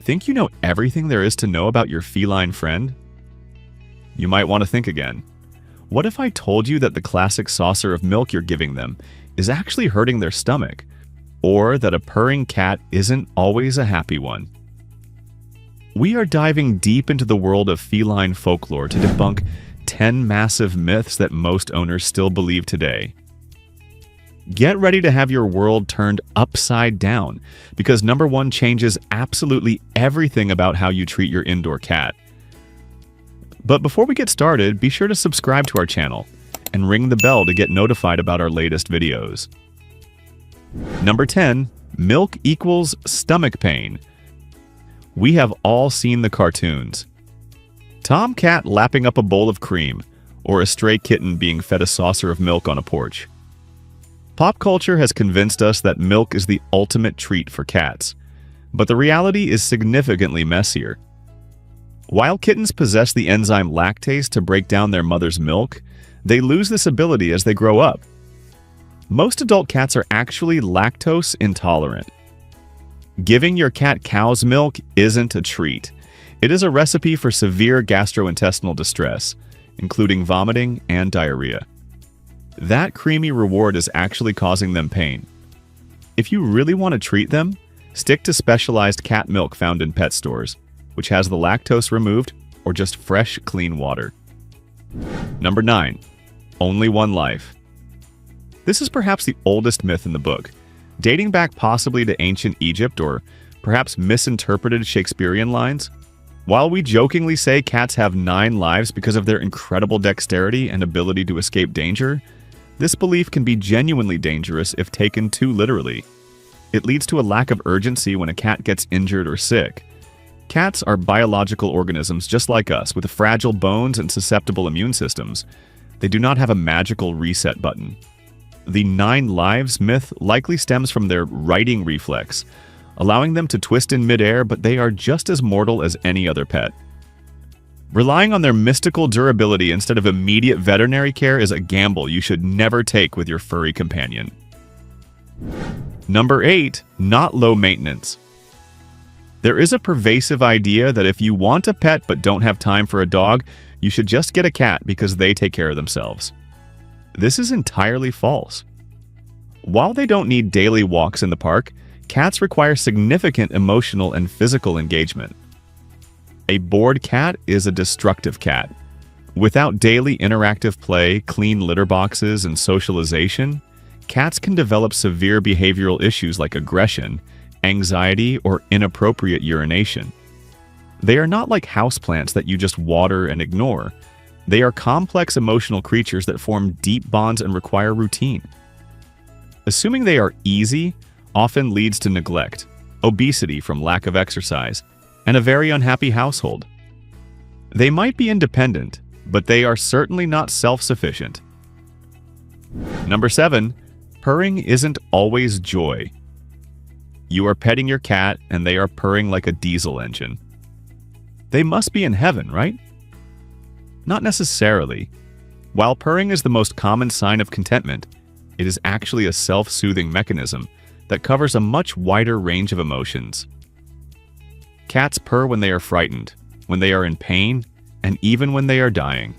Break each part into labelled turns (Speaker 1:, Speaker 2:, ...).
Speaker 1: Think you know everything there is to know about your feline friend? You might want to think again. What if I told you that the classic saucer of milk you're giving them is actually hurting their stomach, or that a purring cat isn't always a happy one? We are diving deep into the world of feline folklore to debunk 10 massive myths that most owners still believe today. Get ready to have your world turned upside down, because number 1 changes absolutely everything about how you treat your indoor cat. But before we get started, be sure to subscribe to our channel and ring the bell to get notified about our latest videos. Number 10. Milk equals stomach pain. We have all seen the cartoons. Tom Cat lapping up a bowl of cream, or a stray kitten being fed a saucer of milk on a porch. Pop culture has convinced us that milk is the ultimate treat for cats, but the reality is significantly messier. While kittens possess the enzyme lactase to break down their mother's milk, they lose this ability as they grow up. Most adult cats are actually lactose intolerant. Giving your cat cow's milk isn't a treat. It is a recipe for severe gastrointestinal distress, including vomiting and diarrhea. That creamy reward is actually causing them pain. If you really want to treat them, stick to specialized cat milk found in pet stores, which has the lactose removed or just fresh, clean water. Number 9. Only one life. This is perhaps the oldest myth in the book, dating back possibly to ancient Egypt or perhaps misinterpreted Shakespearean lines. While we jokingly say cats have 9 lives because of their incredible dexterity and ability to escape danger, this belief can be genuinely dangerous if taken too literally. It leads to a lack of urgency when a cat gets injured or sick. Cats are biological organisms just like us, with fragile bones and susceptible immune systems. They do not have a magical reset button. The 9 lives myth likely stems from their righting reflex, allowing them to twist in midair, but they are just as mortal as any other pet. Relying on their mystical durability instead of immediate veterinary care is a gamble you should never take with your furry companion. Number 8. Not low maintenance. There is a pervasive idea that if you want a pet but don't have time for a dog, you should just get a cat because they take care of themselves. This is entirely false. While they don't need daily walks in the park, cats require significant emotional and physical engagement. A bored cat is a destructive cat. Without daily interactive play, clean litter boxes, and socialization, cats can develop severe behavioral issues like aggression, anxiety, or inappropriate urination. They are not like houseplants that you just water and ignore. They are complex emotional creatures that form deep bonds and require routine. Assuming they are easy often leads to neglect, obesity from lack of exercise, and a very unhappy household. They might be independent, but they are certainly not self-sufficient. Number 7. Purring isn't always joy. You are petting your cat and they are purring like a diesel engine. They must be in heaven, right? Not necessarily. While purring is the most common sign of contentment, it is actually a self-soothing mechanism that covers a much wider range of emotions. Cats purr when they are frightened, when they are in pain, and even when they are dying.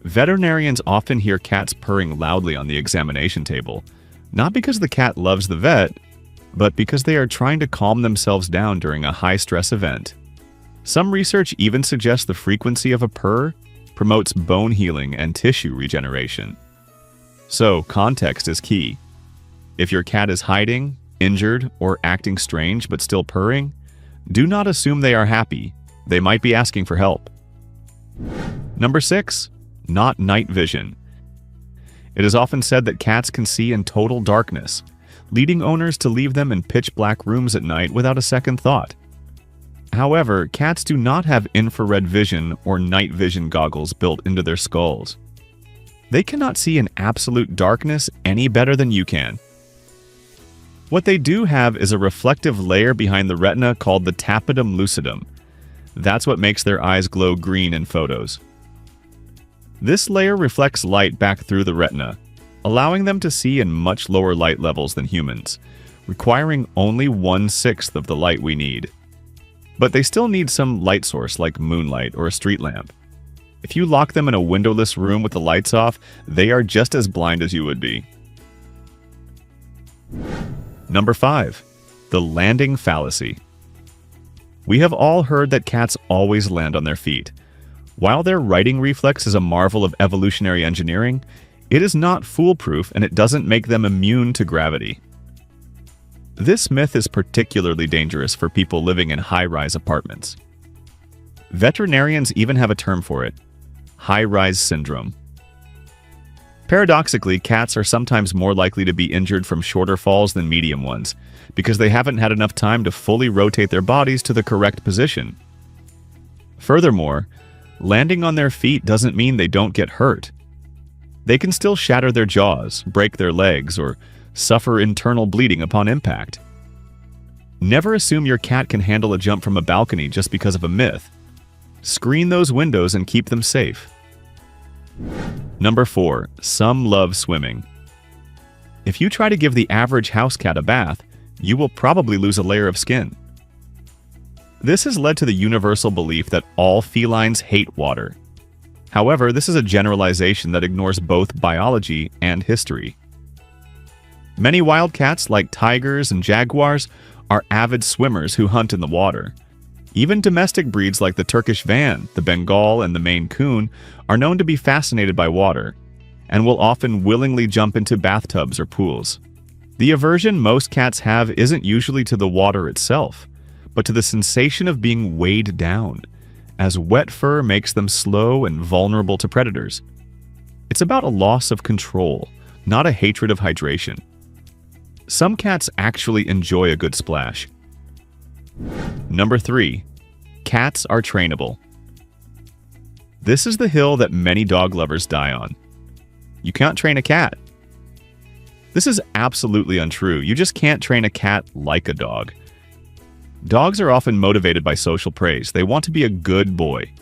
Speaker 1: Veterinarians often hear cats purring loudly on the examination table, not because the cat loves the vet, but because they are trying to calm themselves down during a high-stress event. Some research even suggests the frequency of a purr promotes bone healing and tissue regeneration. So, context is key. If your cat is hiding, injured, or acting strange but still purring, do not assume they are happy. They might be asking for help. Number 6. Not night vision. It is often said that cats can see in total darkness, leading owners to leave them in pitch-black rooms at night without a second thought. However, cats do not have infrared vision or night vision goggles built into their skulls. They cannot see in absolute darkness any better than you can. What they do have is a reflective layer behind the retina called the tapetum lucidum. That's what makes their eyes glow green in photos. This layer reflects light back through the retina, allowing them to see in much lower light levels than humans, requiring only 1/6 of the light we need. but they still need some light source like moonlight or a street lamp. If you lock them in a windowless room with the lights off, they are just as blind as you would be. Number 5. The landing fallacy. We have all heard that cats always land on their feet. While their righting reflex is a marvel of evolutionary engineering, it is not foolproof and it doesn't make them immune to gravity. This myth is particularly dangerous for people living in high-rise apartments. Veterinarians even have a term for it: high-rise syndrome. Paradoxically, cats are sometimes more likely to be injured from shorter falls than medium ones, because they haven't had enough time to fully rotate their bodies to the correct position. Furthermore, landing on their feet doesn't mean they don't get hurt. They can still shatter their jaws, break their legs, or suffer internal bleeding upon impact. Never assume your cat can handle a jump from a balcony just because of a myth. Screen those windows and keep them safe. Number 4. Some love swimming. If you try to give the average house cat a bath, you will probably lose a layer of skin. This has led to the universal belief that all felines hate water. However, this is a generalization that ignores both biology and history. Many wild cats, like tigers and jaguars, are avid swimmers who hunt in the water. Even domestic breeds like the Turkish Van, the Bengal, and the Maine Coon are known to be fascinated by water, and will often willingly jump into bathtubs or pools. The aversion most cats have isn't usually to the water itself, but to the sensation of being weighed down, as wet fur makes them slow and vulnerable to predators. It's about a loss of control, not a hatred of hydration. Some cats actually enjoy a good splash. Number 3. Cats are trainable. This is the hill that many dog lovers die on. You can't train a cat. This is absolutely untrue. You just can't train a cat like a dog. Dogs are often motivated by social praise. They want to be a good boy.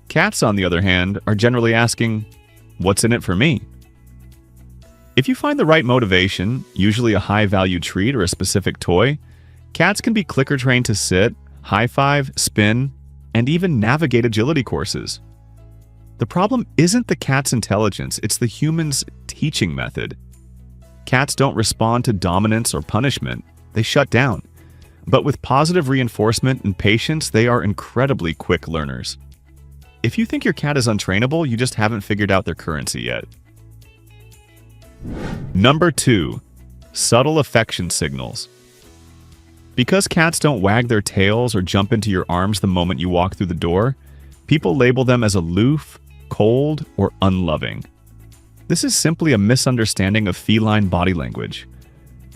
Speaker 1: Cats, on the other hand, are generally asking, "What's in it for me?" If you find the right motivation, usually a high-value treat or a specific toy, cats can be clicker trained to sit, high-five, spin, and even navigate agility courses. The problem isn't the cat's intelligence, it's the human's teaching method. Cats don't respond to dominance or punishment, they shut down. But with positive reinforcement and patience, they are incredibly quick learners. If you think your cat is untrainable, you just haven't figured out their currency yet. Number 2. Subtle affection signals. Because cats don't wag their tails or jump into your arms the moment you walk through the door, people label them as aloof, cold, or unloving. This is simply a misunderstanding of feline body language.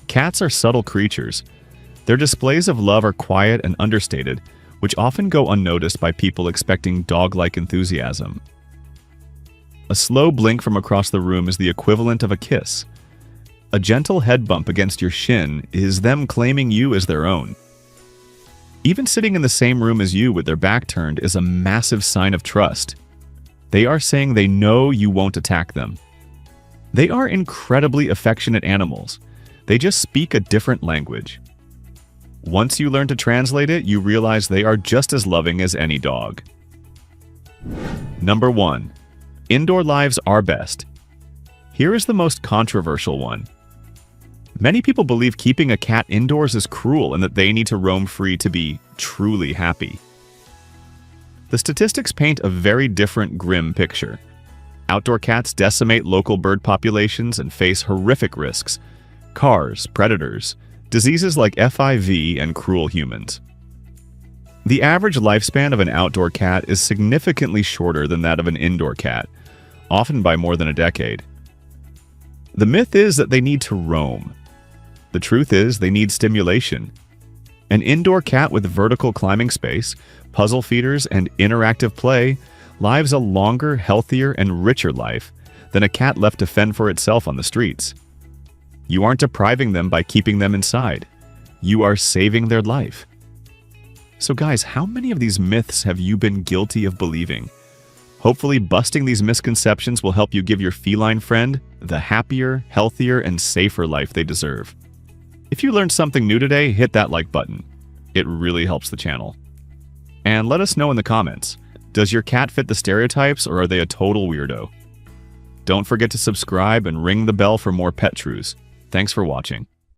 Speaker 1: Cats are subtle creatures. Their displays of love are quiet and understated, which often go unnoticed by people expecting dog-like enthusiasm. A slow blink from across the room is the equivalent of a kiss. A gentle head bump against your shin is them claiming you as their own. Even sitting in the same room as you with their back turned is a massive sign of trust. They are saying they know you won't attack them. They are incredibly affectionate animals. They just speak a different language. Once you learn to translate it, you realize they are just as loving as any dog. Number 1. Indoor lives are best. Here is the most controversial one. Many people believe keeping a cat indoors is cruel and that they need to roam free to be truly happy. The statistics paint a very different, grim picture. Outdoor cats decimate local bird populations and face horrific risks: cars, predators, diseases like FIV, and cruel humans. The average lifespan of an outdoor cat is significantly shorter than that of an indoor cat, often by more than a decade. The myth is that they need to roam. The truth is they need stimulation. An indoor cat with vertical climbing space, puzzle feeders, and interactive play lives a longer, healthier, and richer life than a cat left to fend for itself on the streets. You aren't depriving them by keeping them inside. You are saving their life. So guys, how many of these myths have you been guilty of believing? Hopefully, busting these misconceptions will help you give your feline friend the happier, healthier, and safer life they deserve. If you learned something new today, hit that like button. It really helps the channel. And let us know in the comments, does your cat fit the stereotypes or are they a total weirdo? Don't forget to subscribe and ring the bell for more pet truths. Thanks for watching.